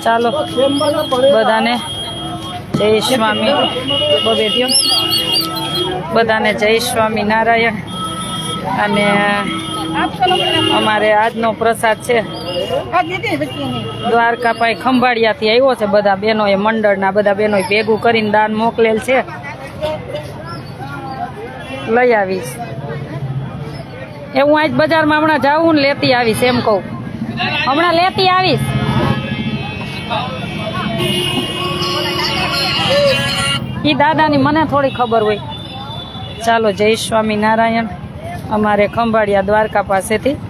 ચાલો બધાને જય સ્વામી બેઠ્યો બધાને જય સ્વામી નારાયણ। અને અમારે આજનો પ્રસાદ છે દ્વારકા પાસે ખંભાળિયાથી આવ્યો છે। બધા બહેનોએ મંડળના બધા બહેનોએ ભેગું કરીને દાન મોકલેલ છે। લઈ આવીશ એ હું આજ બજારમાં હમણાં જાઉં ને લેતી આવીશ એમ કહું। હમણાં લેતી આવીશ। એ દાદાની મને થોડી ખબર હોય। ચાલો જય સ્વામી નારાયણ। અમારે ખંભાળિયા દ્વારકા પાસેથી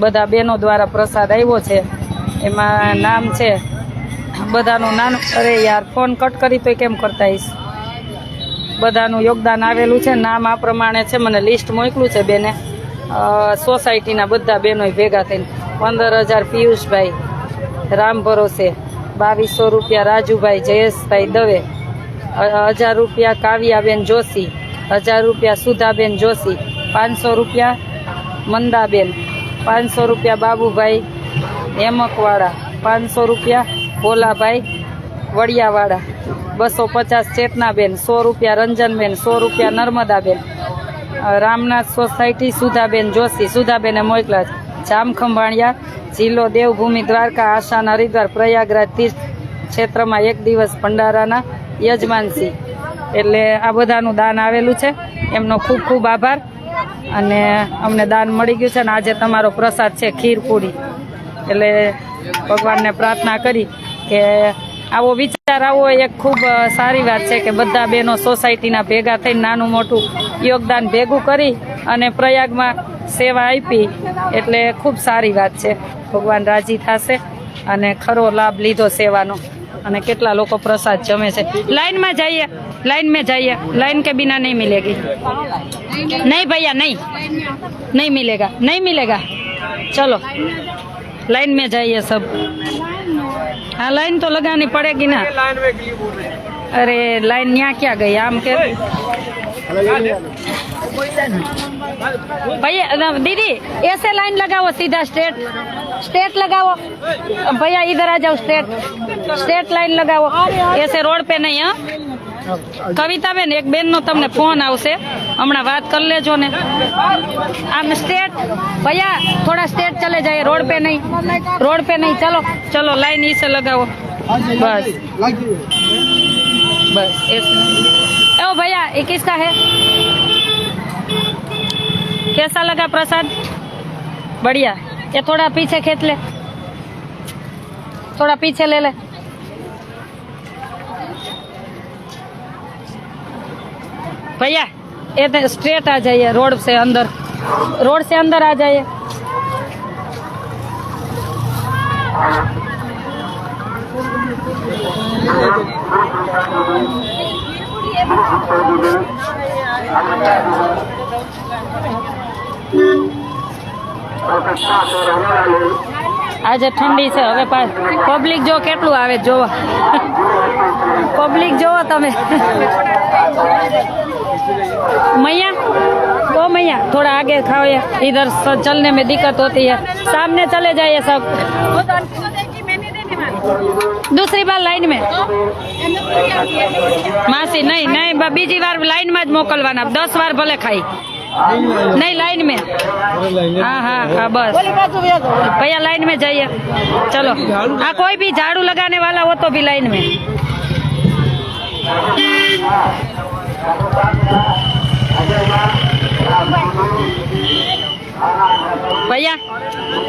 બધા બહેનો દ્વારા પ્રસાદ આવ્યો છે। એમાં નામ છે બધાનું નામ। અરે યાર ફોન કટ કરી તો કેમ કરતા આવીશ। બધાનું યોગદાન આવેલું છે। નામ આ પ્રમાણે છે। મને લિસ્ટ મોકલું છે બેને। સોસાયટીના બધા બહેનોએ ભેગા થઈને 15,000 પિયુષભાઈ રામ ભરોસે, 2200 રૂપિયા રાજુભાઈ જયેશભાઈ દવે, 1000 રૂપિયા કાવ્યાબેન જોશી, 1000 રૂપિયા સુધાબેન જોશી, 500 રૂપિયા મંદાબેન, 500 રૂપિયા બાબુભાઈ હેમકવાળા, 500 રૂપિયા ભોલાભાઈ વડિયાવાળા, 250 ચેતનાબેન, 100 રૂપિયા રંજનબેન, 100 રૂપિયા નર્મદાબેન, રામનાથ સોસાયટી સુધાબેન જોશી, સુધાબેને મોકલા। જામ ખંભાળિયા જિલ્લો દેવભૂમિ દ્વારકા આશાન હરિદ્વાર પ્રયાગરાજ તીર્થ ક્ષેત્રમાં 1 દિવસ ભંડારાના યજમાનસિંહ। એટલે આ બધાનું દાન આવેલું છે। એમનો ખૂબ ખૂબ આભાર। અને અમને દાન મળી ગયું છે ને આજે તમારો પ્રસાદ છે ખીર પૂરી। એટલે ભગવાનને પ્રાર્થના કરી કે આવો વિચાર આવો એક ખૂબ સારી વાત છે કે બધા બહેનો સોસાયટીના ભેગા થઈને નાનું મોટું યોગદાન ભેગું કરી અને પ્રયાગમાં સેવા આપી। એટલે ખૂબ સારી વાત છે। ભગવાન રાજી થશે અને ખરો લાભ લીધો સેવાનો। અને કેટલા લોકો પ્રસાદ જમે છે। लाइन में जाइए, लाइन में जाइए, लाइन के बिना नहीं मिलेगी। नहीं भैया नहीं, नहीं मिलेगा, नहीं मिलेगा। चलो लाइन में जाइए सब। हाँ लाइन तो लगानी पड़ेगी ना। अरे लाइन यहाँ क्या गई आम के भैया। दीदी ऐसे लाइन लगाओ सीधा स्ट्रेट, स्ट्रेट लगाओ भैया। इधर आ जाओ, स्ट्रेट स्ट्रेट लाइन लगाओ ऐसे रोड पे नहीं। हाँ कविताबेन एक बेन नो तमने फोन आवशे हमणां बात कर लेजो ने। आम स्ट्रेट भैया थोड़ा स्ट्रेट चले जाइए, रोड पे नहीं, रोड पे नहीं। चलो चलो लाइन इसे लगाओ बस बस ऐसे। ओ भैया ये किसका है? कैसा लगा प्रसाद? बढ़िया। ये थोड़ा पीछे खींच ले, थोड़ा पीछे ले ले। भैया ये स्ट्रेट आ जाइए, रोड से अंदर, रोड से अंदर आ जाइए। આજે ઠંડી છે હવે પબ્લિક જો કેટલું આવે જોવા। પબ્લિક જોવો તમે। मैया ओ मैया थोड़ा आगे खाओ यार, इधर चलने में दिक्कत होती है। सामने चले जाइए सब। दूसरी बार लाइन में मासी नहीं नहीं बीजी बार लाइन में ज मोकलवाना। 10 बार भले खाई नहीं लाइन में। हाँ हाँ हाँ बस भैया लाइन में जाइए। चलो हाँ कोई भी झाड़ू लगाने वाला हो तो भी लाइन में। भैया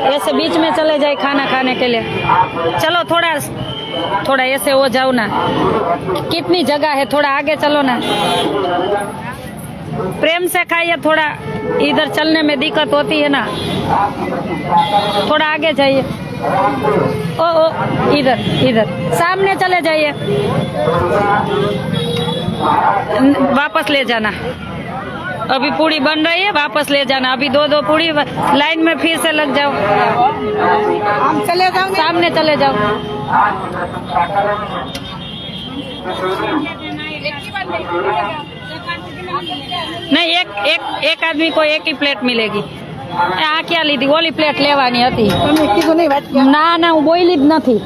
ऐसे बीच में चले जाए खाना खाने के लिए। चलो थोड़ा थोड़ा ऐसे हो जाओ ना। कितनी जगह है, थोड़ा आगे चलो ना। प्रेम से खाइए, थोड़ा इधर चलने में दिक्कत होती है ना। थोड़ा आगे जाइए। ओ इधर इधर सामने चले जाइए। वापस ले जाना। अभी पूड़ी बन रही है, वापस ले जाना। अभी 2-2 पूड़ी लाइन में फिर से लग जाओ। हम चले जाओ, सामने चले जाओ। नहीं एक एक एक आदमी को एक ही प्लेट मिलेगी। આ ક્યાં લીધી? ઓલી પ્લેટ લેવાની હતી. તમે કીધું નહીં વાત ના ના, હું બોલી જ નથી.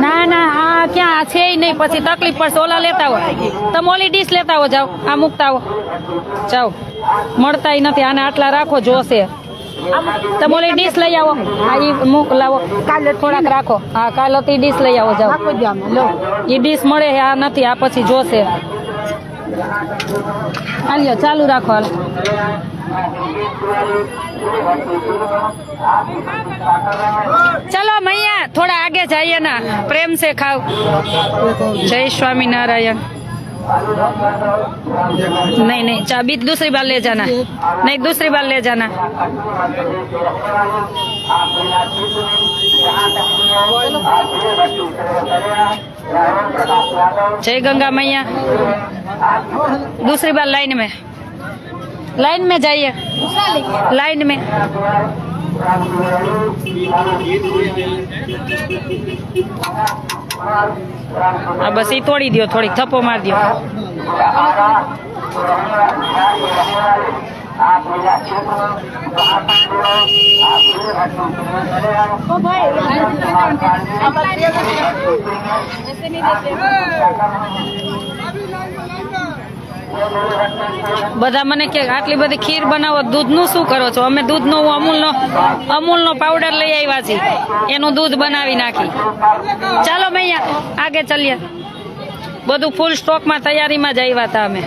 ના ના, આ ક્યાં છે નહીં, પછી તકલીફ પડશે. ઓલા લેતા આવો, તમે ઓલી ડીશ લેતા આવો. જાઓ, આ મૂકતા આવો, જાઓ. મળતાય નથી. આને આટલા રાખો, જોશે. તમે ઓલી ડીશ લઈ આવો. આ ઈ મૂક લાવો, કાલે થોડાક રાખો. હા, કાલે તો ડીશ લઈ આવો. જાઓ, એ ડીશ મળે. આ નથી, આ પછી જોશે. હાલ્યો, ચાલુ રાખો. હાલ, चलो मैया थोड़ा आगे जाइए ना, प्रेम से खाओ। जय स्वामी नारायण। नहीं नहीं, चाबी दूसरी बार ले जाना। नहीं, दूसरी बार ले जाना। जय गंगा मैया। दूसरी बार लाइन में, लाइन में जाइए, लाइन में। हाँ बस ये तोड़ी दियो, थोड़ी थप्पो मार दियो। બધા મને કે આટલી બધી ખીર બનાવો, દૂધનું શું કરો છો? અમે દૂધનો અમૂલનો પાવડર લઈ આવ્યા છીએ, એનું દૂધ બનાવી નાખી. ચાલો મૈયા આગે ચલીએ. બધું ફૂલ સ્ટોકમાં તૈયારીમાં જ આવ્યા હતા અમે.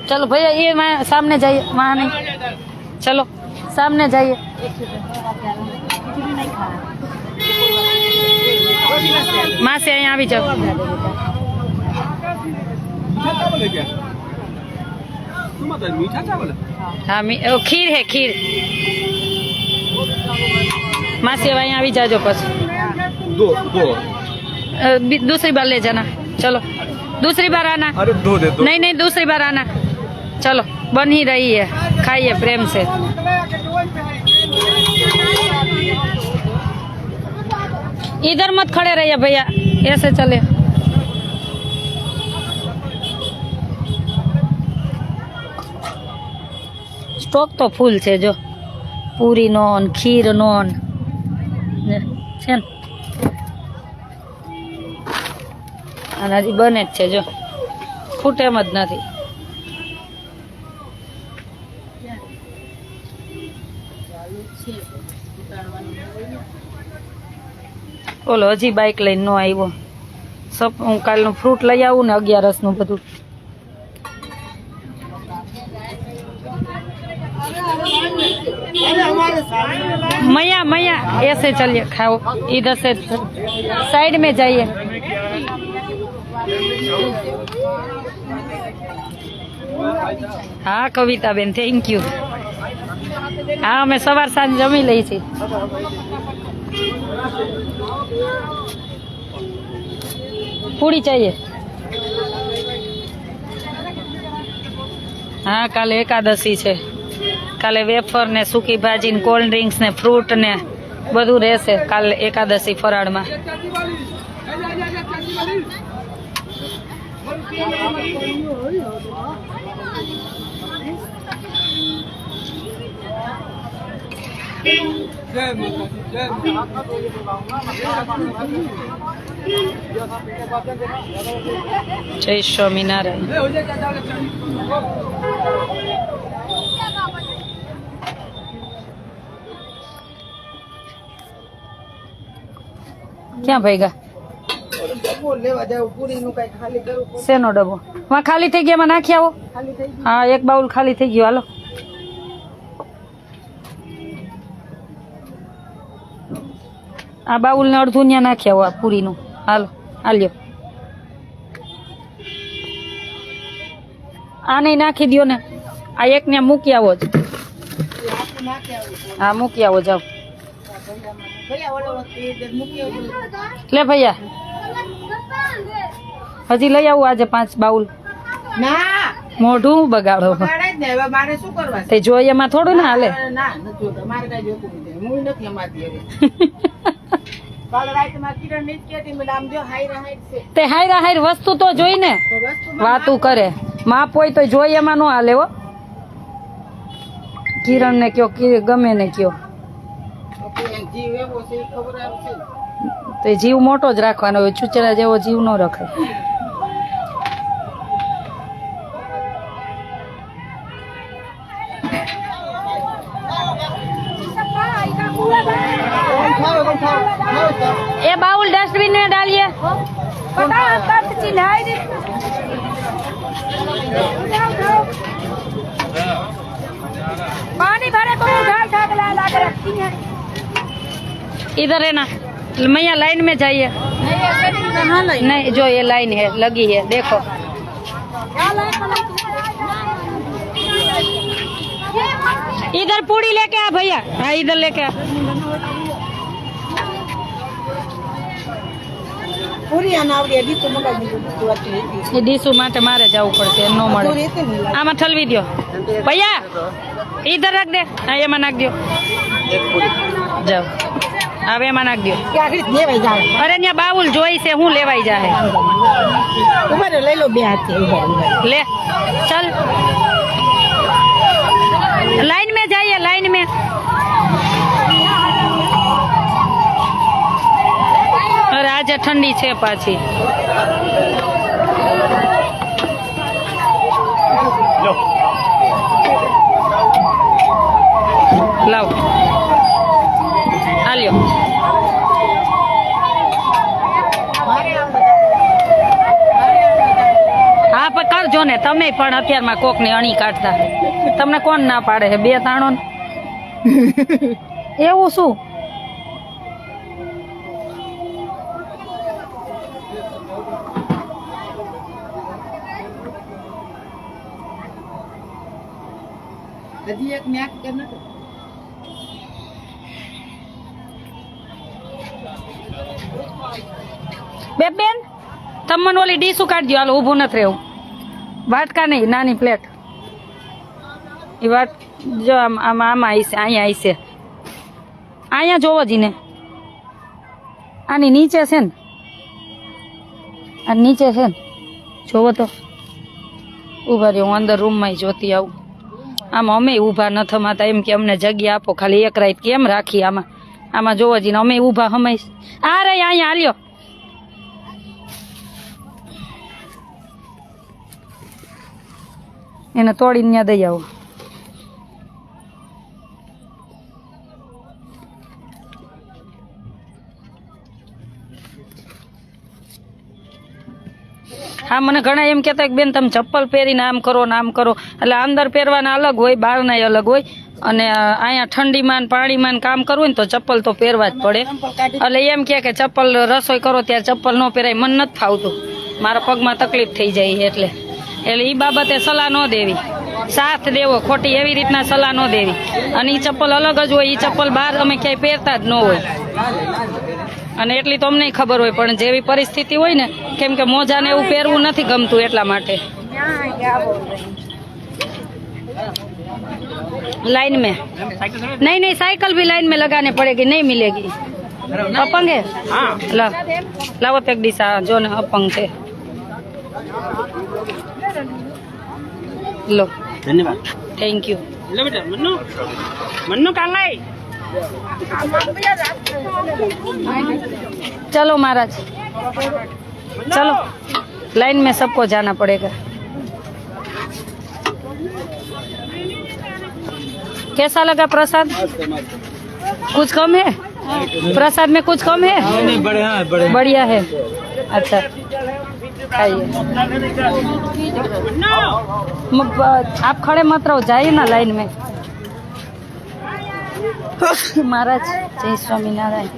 चलो भैया ये मैं सामने जाइए, वहाँ नहीं, चलो सामने जाइए। माँ से यहाँ भी जाओ। हाँ खीर है, खीर। माँ से यहाँ भी जाओ बस। दूसरी बार ले जाना। चलो दूसरी बार आना। अरे दो दे दो। नहीं नहीं, दूसरी बार आना। चलो बन ही रही है, खाइए प्रेम से। इधर मत खड़े रहिए भैया, ऐसे चले। स्टॉक तो फूल है जो पूरी नोन, खीर नोन છે ને, અને હજી બને જ છે જો, ખૂટે એમ જ નથી. ઓલો હજી બાઇક લઈને નો આવ્યો. હું કાલનું ફ્રૂટ લઈ આવું ને 11 નું બધું. मैया मैया ऐसे चलिए, खाओ इधर से, साइड में जाइए। हाँ कविता बेन थैंक यू। हाँ मैं सवार सांज जमी लई छी। पूरी चाहिए। हाँ काले एकादशी है, काले वेफर ने सूकी भाजी ने कोल्ड ड्रिंक्स ने फ्रूट ने बधु रहेशे काले एकादशी फराळ में। जय स्वामीनारायण। क्या भाईगा શેનો ડબ્બો? માં ખાલી થઈ ગયા, માં નાખી આવો. હા એક બાઉલ ખાલી થઈ ગયો, હાલો. આ બાઉલ ને અડધું ત્યાં નાખી આવો, આ પૂરીનું. હાલો હાલ્યો. આ નહીં નાખી દો ને, આ એક ને મૂકી આવો જ. હા મૂકી આવો, જાઓ. લે ભૈયા હજી લઈ આવું આજે 5 બાઉલ. ના મોઢું બગાડો બગાડે જ ને હવે મારે શું કરવા છે? તે જોઈએ એમાં થોડું ના હાલે ના નથી જોતા. મારે કઈ જોતું નથી. હું નથી અમાતી હવે. કાલ રાતમાં કિરણ ને જ કહેતી, મેં આમ જો હાયરા હાયર છે તે હાયરા હાયર વસ્તુ તો જોઈ ને તો વસ્તુમાં વાતું કરે માપ હોય તો જોઈએ એમાં નો હાલે હો કિરણ ને કયો ગમે ને કયો જીવ એવો છે એ ખબર આવશે. તો એ જીવ મોટો જ રાખવાનો હોય ચૂચડા જેવો જીવ ન રખાય ये बाउल डस्टबिन में डालिए पानी भरे तो रखती है इधर है ना मैया लाइन में जाइए नहीं जो ये लाइन है लगी है देखो इधर पूरी लेके आ भैया हाँ इधर लेके आ પૂરી અનાવડી દીધું મગાવી દીધું એ ડીસુ માટે મારે જવું પડશે નો મળે આમાં ઠલવી દો ભૈયા इधर रख दे हाँ एमा नाख दो जाओ હવે એમાં નાખ દો લેવાઈ જાય. અરે ત્યાં બાઉલ જોઈ છે હું લેવાઈ જાય ઉભા રહો, લઈ લો બે હાથે ले चल लाइन में जाइए लाइन में अरे आज ठंडी છે પાછી लाओ आलियो हाँ पर करजो ने तमे पण अत्यारमा कोक ने अणी काढता तमने कोण ना पाड़े है बे ताणो एवुं शुं હજી એક ન્યાક કે નથી. બેન તમને ઓલી ડીશું કાઢજો હાલો ઊભું નથી રહેવું વાટકા નહીં નાની પ્લેટ એ વાટ જો આમાં આમાં આવી છે અહીંયા આવી છે અહીંયા જોવો જીને આની નીચે છે ને આ નીચે છે ને જોવો તો ઊભા રહ્યો હું અંદર રૂમમાં જોતી આવું આમાં અમે ઊભા ન થમાતા એમ કે અમને જગ્યા આપો ખાલી એક રાત કેમ રાખી આમાં આમાં જોવો જીને અમે ઊભા હમાઈશ આ રહી અહીંયા હાલ્યો એને તોડીને ત્યાં દઈ આવો હા મને ઘણા એમ કહેતા કે બેન તમે ચપ્પલ પહેરીને આમ કરો ને આમ કરો એટલે અંદર પહેરવાના અલગ હોય બહારના અલગ હોય અને અહીંયા ઠંડીમાં ને પાણીમાં કામ કરવું હોય ને તો ચપ્પલ તો પહેરવા જ પડે એટલે એમ કે ચપ્પલ રસોઈ કરો ત્યારે ચપ્પલ ન પહેરાય મને નથી ફાવતું મારા પગમાં તકલીફ થઈ જાય એટલે એ બાબતે સલાહ ન દેવી સાથ દેવો ખોટી એવી રીતના સલાહ ન દેવી અને એ ચપ્પલ અલગ જ હોય એ ચપ્પલ બહાર અમે ક્યાંય પહેરતા જ ન હોય અને એટલી તો અમને ખબર હોય પણ જેવી પરિસ્થિતિ હોય ને કેમ કે મોજાને એવું પહેરવું નથી ગમતું એટલા માટે लाइन में नहीं नहीं साइकिल भी लाइन में लगाने पड़ेगी नहीं मिलेगी अपंग है ला लाओ एक दिशा जो ने अपंग थे लो धन्यवाद थैंक यू लो बेटा मन्नू मन्नू कहाँ गई चलो महाराज चलो लाइन में सबको जाना पड़ेगा कैसा लगा प्रसाद कुछ कम है प्रसाद में कुछ कम है नहीं बढ़िया है अच्छा आइए आप खड़े मत रहो जाइए ना लाइन में महाराज जय स्वामी नारायण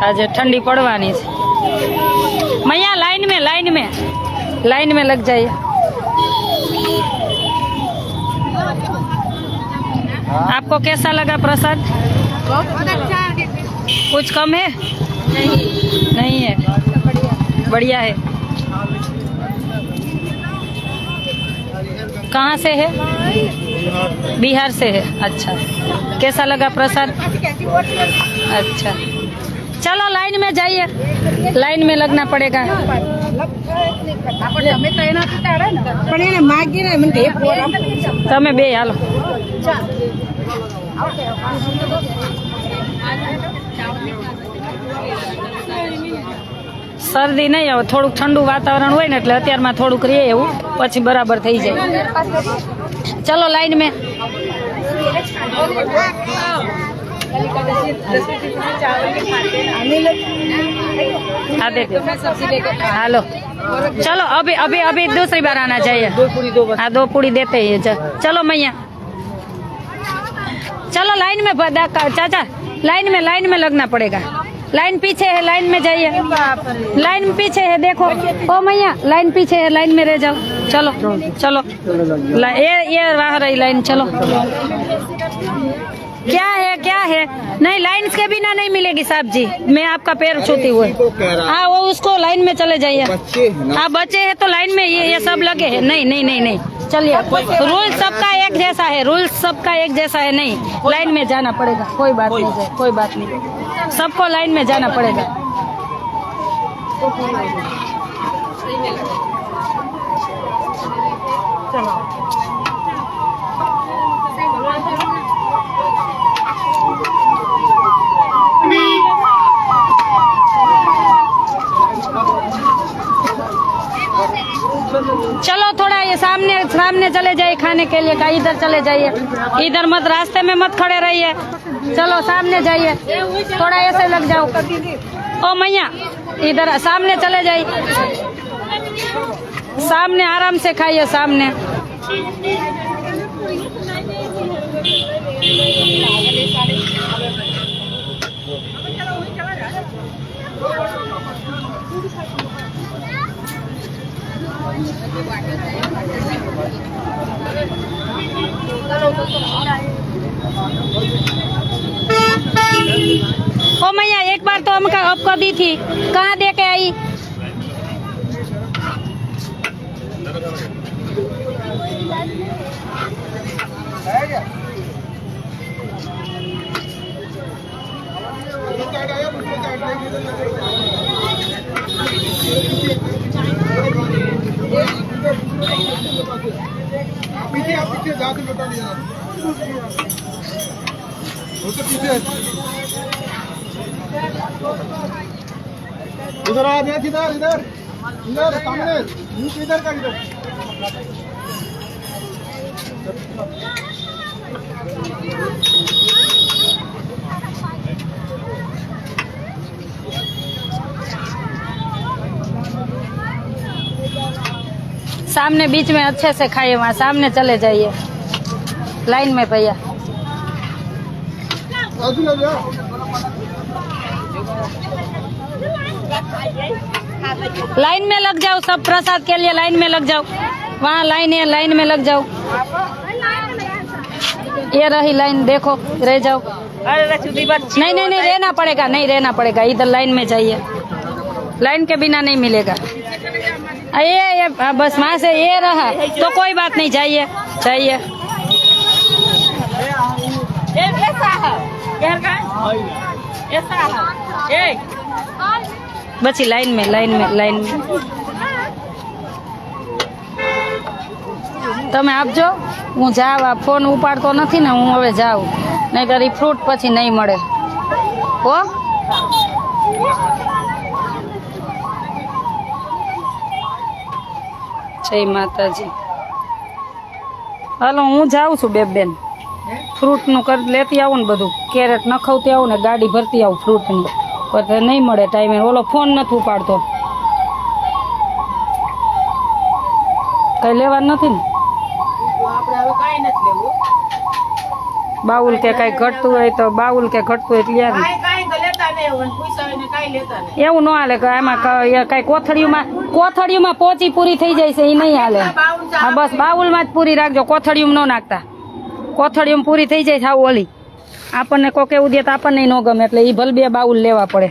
આજે ठंडी पड़वानी है। मैया लाइन में लग जाइए। आपको कैसा लगा प्रसाद? कुछ कम है? नहीं है, बढ़िया है। कहाँ से है? बिहार से है। अच्छा, कैसा लगा प्रसाद? अच्छा, चलो लाइन में जाइए, लाइन में लगना पड़ेगा। તમે બે હાલો। શરદી નહીં આવે, થોડુંક ઠંડુ વાતાવરણ હોય ને એટલે અત્યારમાં થોડુંક રહે એવું, પછી બરાબર થઈ જાય। ચલો લાઈન में। हेलो, चलो अभी अभी अभी दूसरी बार आना चाहिए। हाँ, 2 पूड़ी देते ही। चलो मैया, चलो लाइन में चाचा, लाइन में लगना पड़ेगा। लाइन पीछे है, लाइन में जाइए। लाइन पीछे है, देखो ओ मैया, लाइन पीछे है, लाइन में रह जाओ। चलो चलो, ये रहा रही लाइन। चलो, क्या है? नहीं, लाइन के बिना नहीं मिलेगी साहब जी। मैं आपका पैर छूती हुए। हाँ, वो उसको लाइन में चले जाइए। हाँ, बच्चे हैं तो लाइन में ये सब लगे हैं। नहीं, चलिए, रूल सबका एक जैसा है, नहीं, लाइन में जाना पड़ेगा। कोई बात नहीं, सबको लाइन में जाना पड़ेगा। चलो थोड़ा ये सामने चले जाइए खाने के लिए। इधर चले जाइए, इधर मत, रास्ते में मत खड़े रहिए। चलो सामने जाइए, थोड़ा ऐसे लग जाओ। ओ मैया, इधर सामने चले जाइए, सामने आराम से खाइए, सामने। ओ मैया, एक बार तो हमका आपको दी थी, कहाँ दे के आई? पीछे जाके बता दिया तो पीछे इधर आ गया, इधर सामने, इधर का इधर। सामने बीच में अच्छे से खाइए, वहाँ सामने चले जाइए लाइन में भैया। लाइन में लग जाओ, सब प्रसाद के लिए लाइन में लग जाओ। वहाँ लाइन है, लाइन में लग जाओ। ये रही लाइन, देखो, रह जाओ। नहीं, रहना पड़ेगा, नहीं रहना पड़ेगा। इधर लाइन में जाइए, लाइन के बिना नहीं मिलेगा। ये बस वहाँ से ये रहा तो कोई बात नहीं, जाइए। बची लाइन में। તમે આપજો, હું જાઉં। આ ફોન ઉપાડતો નથી ને, હું હવે જાઉં, નહીંતર ઈ ફ્રૂટ પછી નહીં મળે હો। જય માતાજી। હાલો, હું જાઉં છું બેન, ફ્રૂટનું લેતી આવું ને, બધું કેરેટ નખાવતી આવું ને, ગાડી ભરતી આવું ફ્રૂટની, પણ નહીં મળે ટાઈમે। ઓલો ફોન નથી ઉપાડતો। કઈ લેવાનું નથી ને? તો આપણે હવે કાંઈ નથી લેવું. બાઉલ કે કઈ ઘટતું હોય તો બાઉલ કે ઘટતું હોય એટલે યાર કાંઈ તો લેતા નહીં હોય, પૈસા હોય ને કાંઈ લેતા નહીં. એવું ન હાલે કે એમાં કઈ કોથળીઓમાં પોચી પૂરી થઈ જાય છે એ નહીં હાલે. હા બસ બાઉલમાં જ પૂરી રાખજો, કોથળીઓમાં ન નાખતા. કોથળીઓમાં પૂરી થઈ જાય સાવ ઓલી. આપણને કોક એવું દે તો આપણને ન ગમે એટલે એ ભલે 2 બાઉલ લેવા પડે.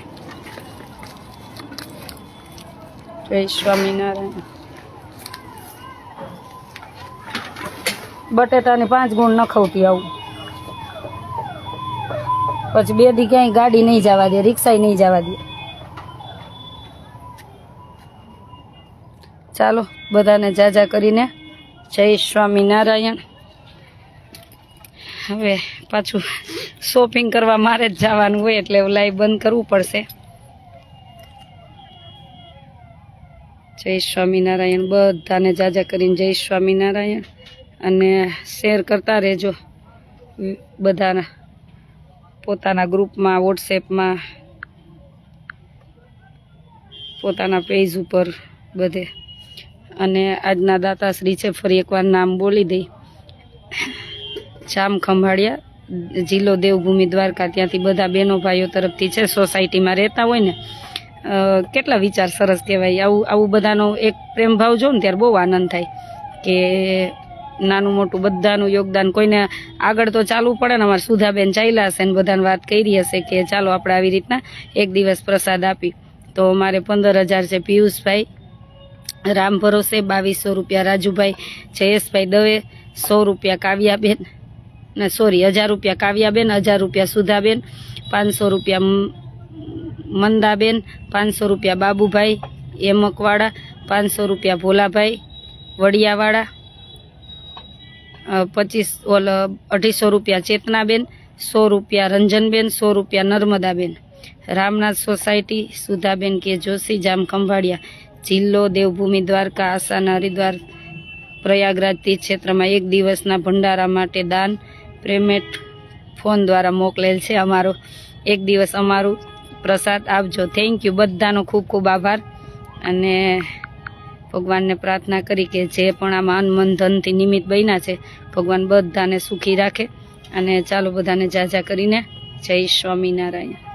જય સ્વામિનારાયણ. બટેટાની 5 ગુણ નખવતી આવું, પછી 2 દી ક્યાંય ગાડી નહીં જવા દે, રિક્ષા નહીં જવા દે. ચાલો બધાને જાજા કરીને જય સ્વામિનારાયણ. હવે પાછું શોપિંગ કરવા મારે જ જવાનું હોય એટલે લાઈવ બંધ કરવું પડશે. જય સ્વામિનારાયણ. બધાને જાજા કરીને જય સ્વામિનારાયણ. અને શેર કરતા રહેજો બધાના પોતાના ગ્રુપમાં, વોટ્સએપમાં, પોતાના પેજ ઉપર બધે. અને આજના દાતાશ્રી છે, ફરી એકવાર નામ બોલી દઈ. જામ ખંભાળિયા, જિલ્લો દેવભૂમિ દ્વારકા. ત્યાંથી બધા બહેનો ભાઈઓ તરફથી છે. સોસાયટીમાં રહેતા હોય ને, કેટલા વિચાર સરસ કહેવાય. આવું બધાનો એક પ્રેમ ભાવ જો ને ત્યારે બહુ આનંદ થાય કે નાનું મોટું બધાનું યોગદાન. કોઈને આગળ તો ચાલવું પડે ને. અમારે સુધાબેન ચાલ્યા હશે ને બધાને વાત કરી હશે કે ચાલો આપણે આવી રીતના એક દિવસ પ્રસાદ આપી. તો અમારે 15,000 છે પિયુષભાઈ રામ ભરોસે, 2200 રૂપિયા રાજુભાઈ, જયેશભાઈ દવે, 100 રૂપિયા કાવ્યાબેન, ને સોરી 1000 રૂપિયા કાવ્યાબેન, 1000 રૂપિયા સુધાબેન, 500 રૂપિયા મંદાબેન, 500 રૂપિયા બાબુભાઈ એમકવાડા, 500 રૂપિયા ભોલાભાઈ વડિયાવાડા, 250 રૂપિયા ચેતનાબેન, 100 રૂપિયા રંજનબેન, 100 રૂપિયા નર્મદાબેન. રામનાથ સોસાયટી, સુધાબેન કે જોશી, જામ ખંભાળિયા, જિલ્લો દેવભૂમિ દ્વારકા, આસાના હરિદ્વાર પ્રયાગરાજ તીર્થ ક્ષેત્રમાં 1 દિવસના ભંડારા માટે દાન પેમેન્ટ ફોન દ્વારા મોકલેલ છે. અમારો 1 દિવસ અમારું પ્રસાદ આપજો. થેન્ક યુ બધાનો ખૂબ ખૂબ આભાર. અને ભગવાનને પ્રાર્થના કરી કે જે પણ આમાં અન્ન મન ધનથી નિમિત્ત બન્યા છે, ભગવાન બધાને સુખી રાખે. અને ચાલો બધાને જાજા કરીને જય સ્વામિનારાયણ.